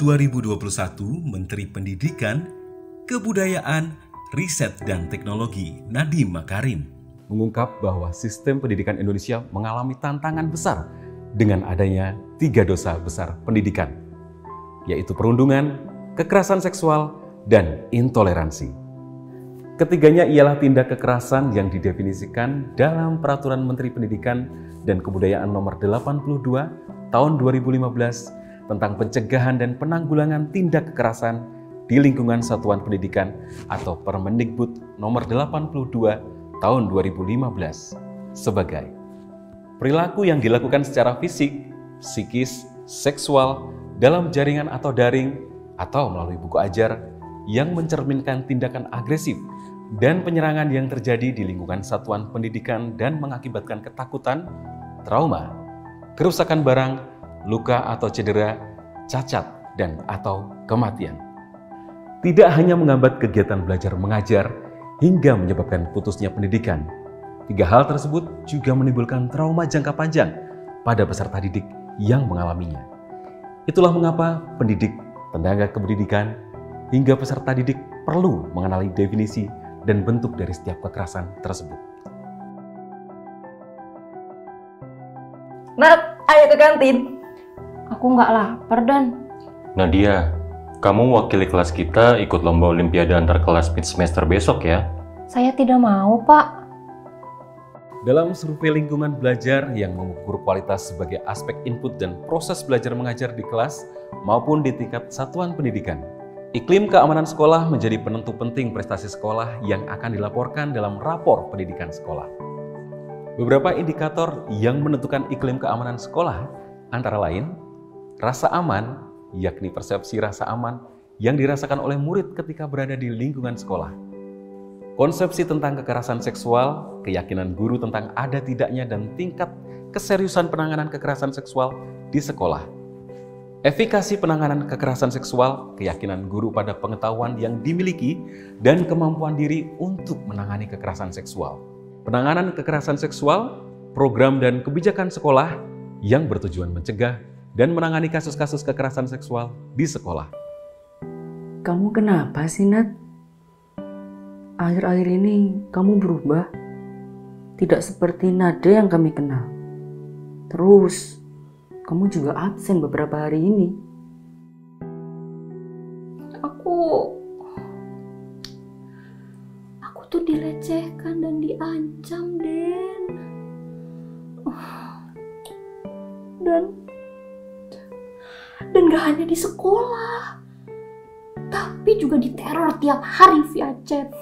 2021, Menteri Pendidikan, Kebudayaan, Riset dan Teknologi Nadiem Makarim mengungkap bahwa sistem pendidikan Indonesia mengalami tantangan besar dengan adanya 3 dosa besar pendidikan, yaitu perundungan, kekerasan seksual, dan intoleransi. Ketiganya ialah tindak kekerasan yang didefinisikan dalam Peraturan Menteri Pendidikan dan Kebudayaan Nomor 82 Tahun 2015 tentang pencegahan dan penanggulangan tindak kekerasan di lingkungan satuan pendidikan atau Permendikbud Nomor 82 Tahun 2015 sebagai perilaku yang dilakukan secara fisik, psikis, seksual, dalam jaringan atau daring, atau melalui buku ajar yang mencerminkan tindakan agresif dan penyerangan yang terjadi di lingkungan satuan pendidikan dan mengakibatkan ketakutan, trauma, kerusakan barang, luka atau cedera, cacat, dan atau kematian. Tidak hanya menghambat kegiatan belajar mengajar hingga menyebabkan putusnya pendidikan, 3 hal tersebut juga menimbulkan trauma jangka panjang pada peserta didik yang mengalaminya. Itulah mengapa pendidik, tenaga kependidikan, hingga peserta didik perlu mengenali definisi dan bentuk dari setiap kekerasan tersebut. Nat, ayo ke kantin. Aku nggak lapar, Dan. Nadia, kamu wakili kelas kita ikut lomba olimpiade antar kelas mid semester besok ya? Saya tidak mau, Pak. Dalam survei lingkungan belajar yang mengukur kualitas sebagai aspek input dan proses belajar mengajar di kelas maupun di tingkat satuan pendidikan, iklim keamanan sekolah menjadi penentu penting prestasi sekolah yang akan dilaporkan dalam rapor pendidikan sekolah. Beberapa indikator yang menentukan iklim keamanan sekolah antara lain rasa aman, yakni persepsi rasa aman yang dirasakan oleh murid ketika berada di lingkungan sekolah. Konsepsi tentang kekerasan seksual, keyakinan guru tentang ada tidaknya dan tingkat keseriusan penanganan kekerasan seksual di sekolah. Efikasi penanganan kekerasan seksual, keyakinan guru pada pengetahuan yang dimiliki dan kemampuan diri untuk menangani kekerasan seksual. Penanganan kekerasan seksual, program dan kebijakan sekolah yang bertujuan mencegah dan menangani kasus-kasus kekerasan seksual di sekolah. Kamu kenapa sih, Nat? Akhir-akhir ini kamu berubah. Tidak seperti Nada yang kami kenal. Terus, kamu juga absen beberapa hari ini. Aku tuh dilecehkan dan diancam, Den. Dan gak hanya di sekolah, tapi juga diteror tiap hari via chat.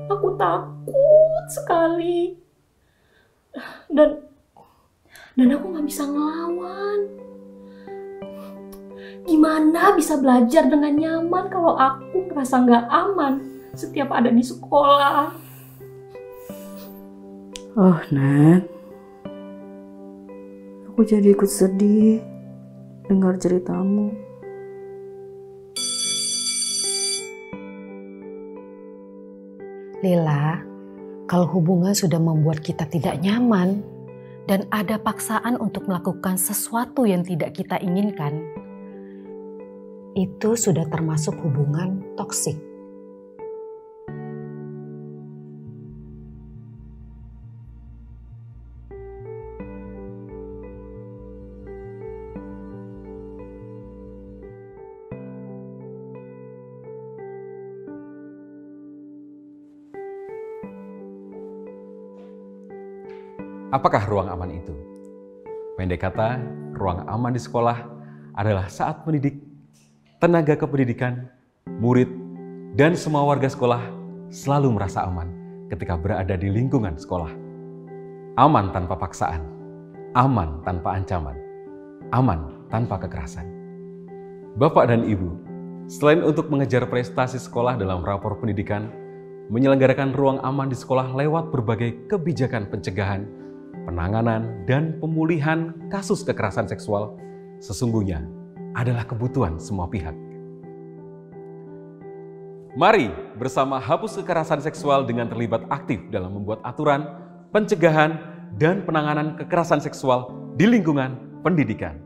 Aku takut sekali. Dan aku gak bisa ngelawan. Gimana bisa belajar dengan nyaman kalau aku merasa gak aman setiap ada di sekolah? Oh, Nat. Aku jadi ikut sedih dengar ceritamu. Lila, kalau hubungan sudah membuat kita tidak nyaman dan ada paksaan untuk melakukan sesuatu yang tidak kita inginkan, itu sudah termasuk hubungan toksik. Apakah ruang aman itu? Pendek kata, ruang aman di sekolah adalah saat pendidik, tenaga kependidikan, murid, dan semua warga sekolah selalu merasa aman ketika berada di lingkungan sekolah. Aman tanpa paksaan, aman tanpa ancaman, aman tanpa kekerasan. Bapak dan Ibu, selain untuk mengejar prestasi sekolah dalam rapor pendidikan, menyelenggarakan ruang aman di sekolah lewat berbagai kebijakan pencegahan, penanganan, dan pemulihan kasus kekerasan seksual sesungguhnya adalah kebutuhan semua pihak. Mari bersama hapus kekerasan seksual dengan terlibat aktif dalam membuat aturan, pencegahan, dan penanganan kekerasan seksual di lingkungan pendidikan.